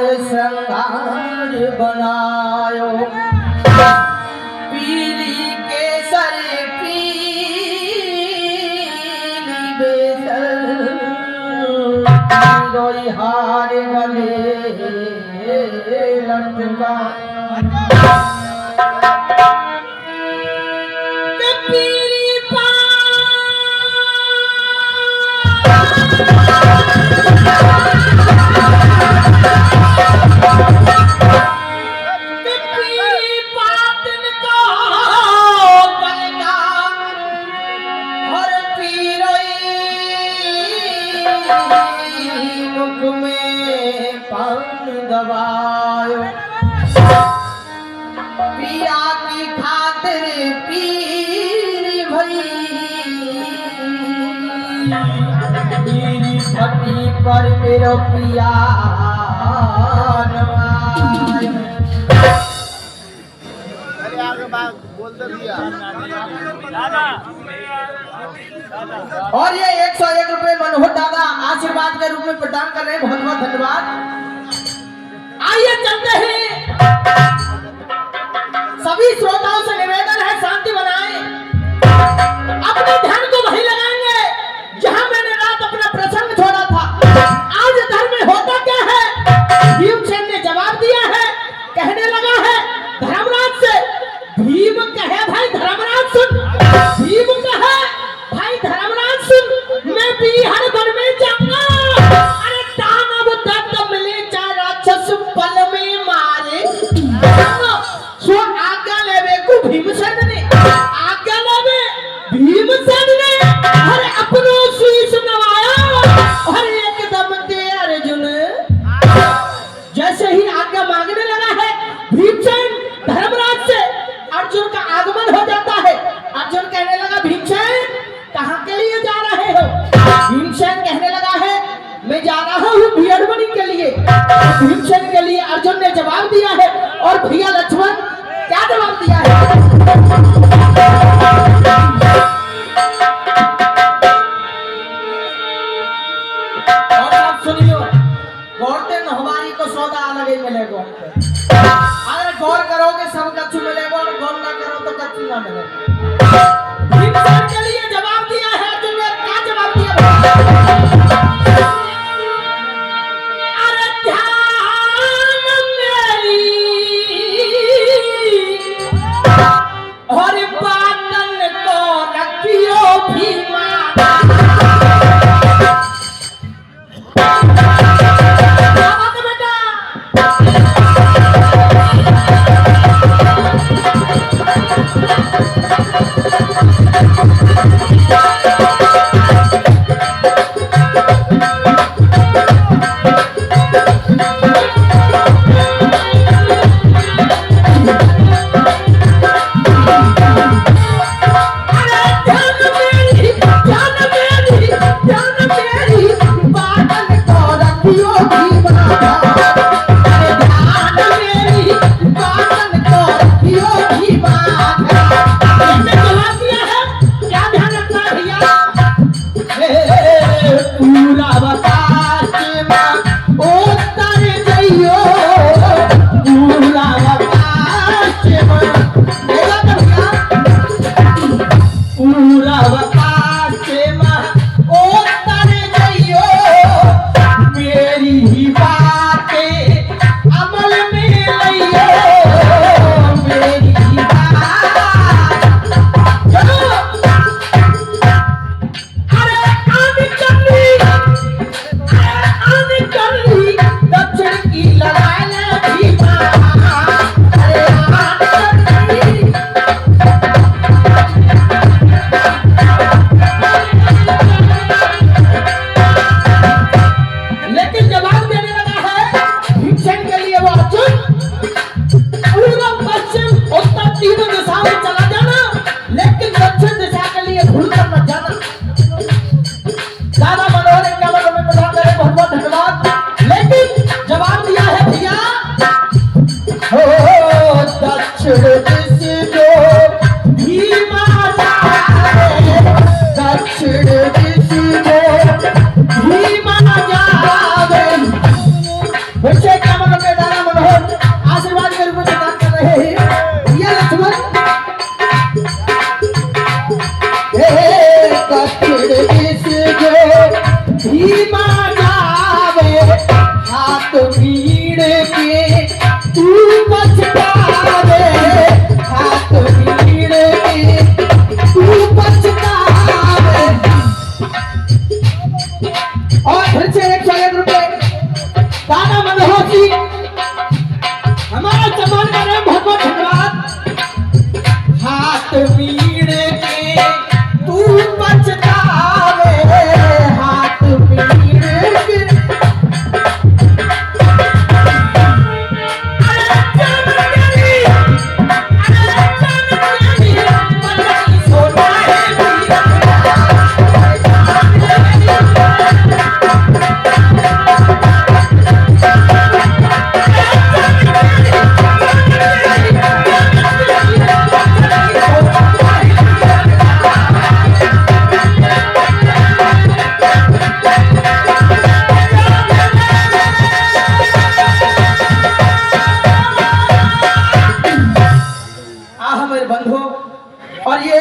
हार श्रृंगार बनायो पीली केसर पीली बेसर रोई हार गले लटका दबायो पिया की खातिर पीर भई पीरी पति पर मेरो पिया नवायो। और ये 101 रुपए मनोहर दादा आशीर्वाद के रूप में प्रदान कर रहे हैं, बहुत बहुत धन्यवाद। आइए चलते हैं, सभी श्रोताओं से निवेदन है शांति बनाएं, अपने ध्यान को वहीं लगाएंगे जहां मैंने रात अपना प्रसंग छोड़ा था। आज धर्म में होता क्या है, भीमसेन ने जवाब दिया है, कहने लगा है धर्मराज से। भीम कहे भाई धर्मराज सुन, भीम कहे भाई धर्मराज सुन, मैं भी हर वन में जाऊंगा। अरे दानव दत्त मिले चार राक्षस पल में मारे, सो आज्ञा लेवे को भीमसेन ने, आज्ञा लेवे भीमसेन ने अरे अपनो शीश नवाया और एकदम दे अर्जुन। जैसे ही आज्ञा मांगने लगा है भीमसेन धर्मराज से, अर्जुन का आगमन हो जाता है। अर्जुन कहने लगा भीमसेन कहां के लिए जा रहे हो? भीमसेन कहने लगा है मैं जा रहा हूं बियरमणि के लिए। भीमसेन के लिए अर्जुन ने जवाब दिया है, और भैया लक्ष्मण क्या जवाब दिया है? और आप सुनियो, गौरते न हमारी को सौदा अलग ही मिलेगा। अगर गौर करोगे सब कच्चू मिलेगा, और गौर ना करो तो कच्चू ना मिलेगा। भीमसेन के लिए जवाब दिया है अर्जुन ने, क्या जवाब दिया? अरे ध्यान मेरी और बातन को रखियो भीमा। तू पछतावे हाथ भीड़ के तू पछतावे। और फिर से 101 रुपए गाना मनोहर जी हमारा चमन करे बहुत धन्यवाद। हाथ भीड़ के तू पछतावे हाथ भीड़ के और ये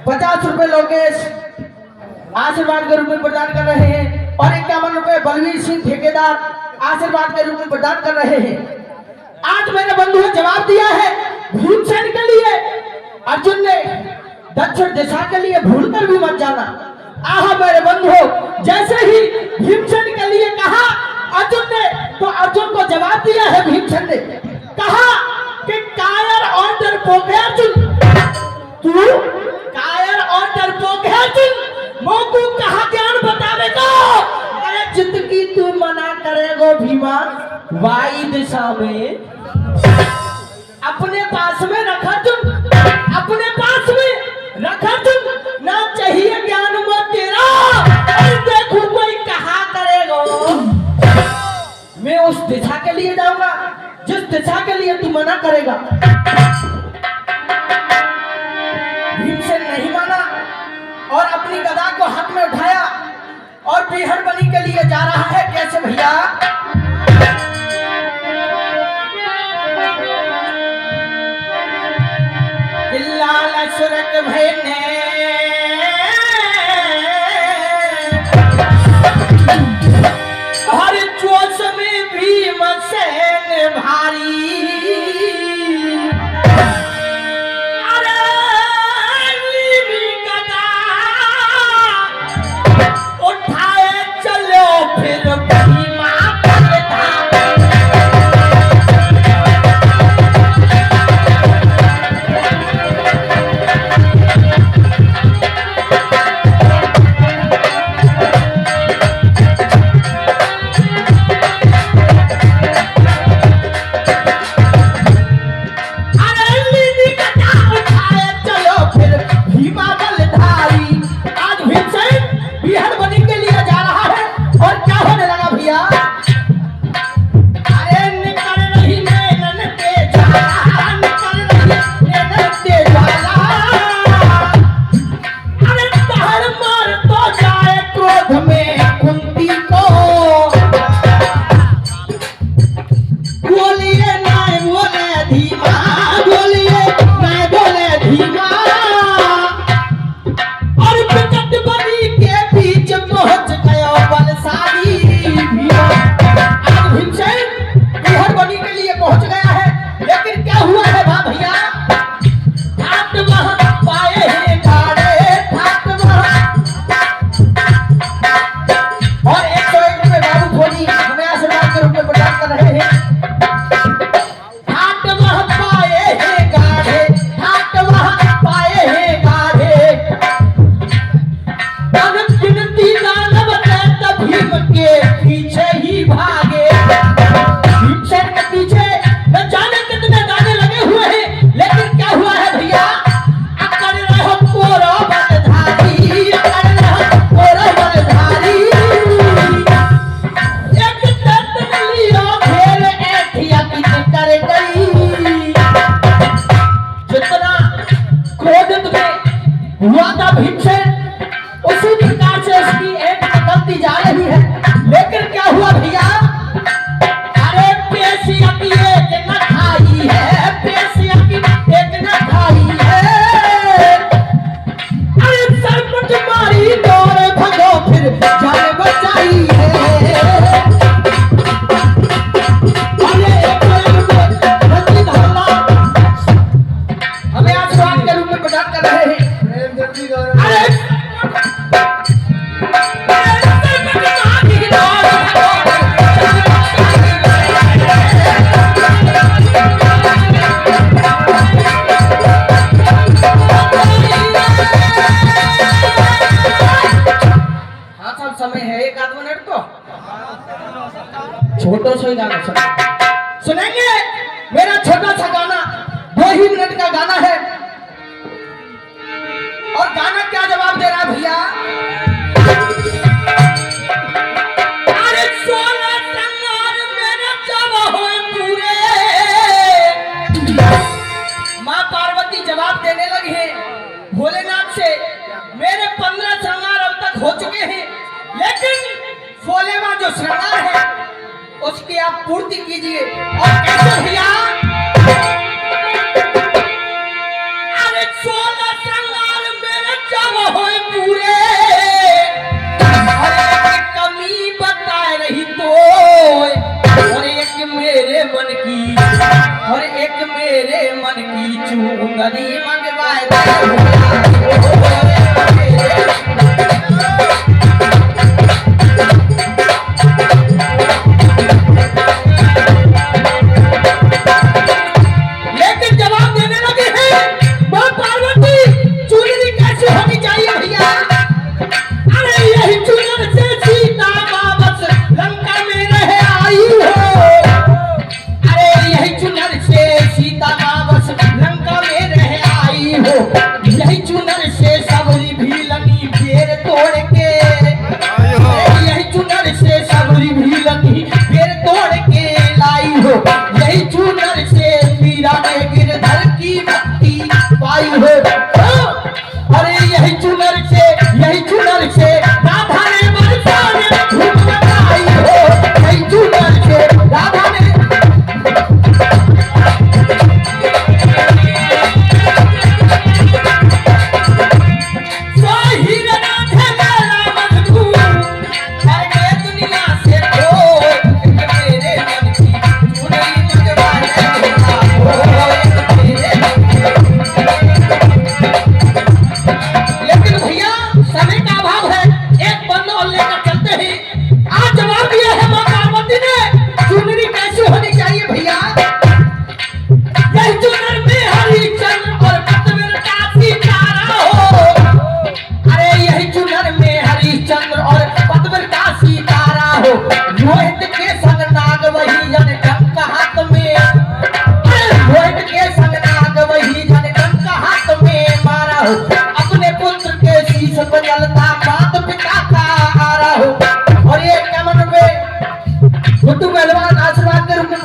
50 रुपए लोकेश आशीर्वाद के रूप में प्रदान कर रहे हैं और 51 रुपए बलवीर सिंह ठेकेदार आशीर्वाद के रूप में प्रदान कर रहे हैं। आज मेरे बंधु ने जवाब दिया है भीमसेन के लिए, अर्जुन ने दक्षिण दिशा के लिए भूल कर भी मत जाना। आहा मेरे बंधु जैसे ही भीमसेन के लिए कहा अर्जुन ने तो अर्जुन को जवाब दिया है भीमसेन ने कहा कि कायर और डरपोक है अर्जुन, तू कायर और डरपोक है अर्जुन, मोकू कहा ज्ञान बतावेगा। अरे जिंदगी तू मना करेगो भीमा वाई दिशा में अपने पास में रखा अर्जुन, अपने पास में रखा अर्जुन, ना चाहिए ज्ञान मत तेरा। अरे देखो कोई कहा करेगो मैं उस दिशा के लिए जाऊंगा जिस दिशा के लिए तू मना करेगा। भीमसेन नहीं माना और अपनी गदा को हाथ में उठाया और बिहड़ बनी के लिए जा रहा है। कैसे भैया लाल सुरक भैने हर जोश में भीमसेन भारी। अरे नीवी गदा उठाए चलो फिर भीमा पर धाम। सुनेंगे मेरा छोटा सा गाना 2 ही मिनट का गाना है और गाना क्या जवाब दे रहा है भैया। अरे 16 श्रृंगार मेरे जब होए पूरे, माँ पार्वती जवाब देने लगी है भोलेनाथ से, मेरे 15 श्रृंगार अब तक हो चुके हैं, लेकिन 16वां जो श्रृंगार है उसकी आप पूर्ति कीजिए। और कैसे भैया? अरे 16 श्रृंगार मेरे जब होए पूरे, और एक कमी बताए रही तो, और एक मेरे मन की, और एक मेरे मन की चुंगरी मंगवाए अपने पुत्र के शीश पर जलता मात पिता का आ रहा हो। और ये कमर पे गुड्डू पहलवान आशीर्वाद के रूप में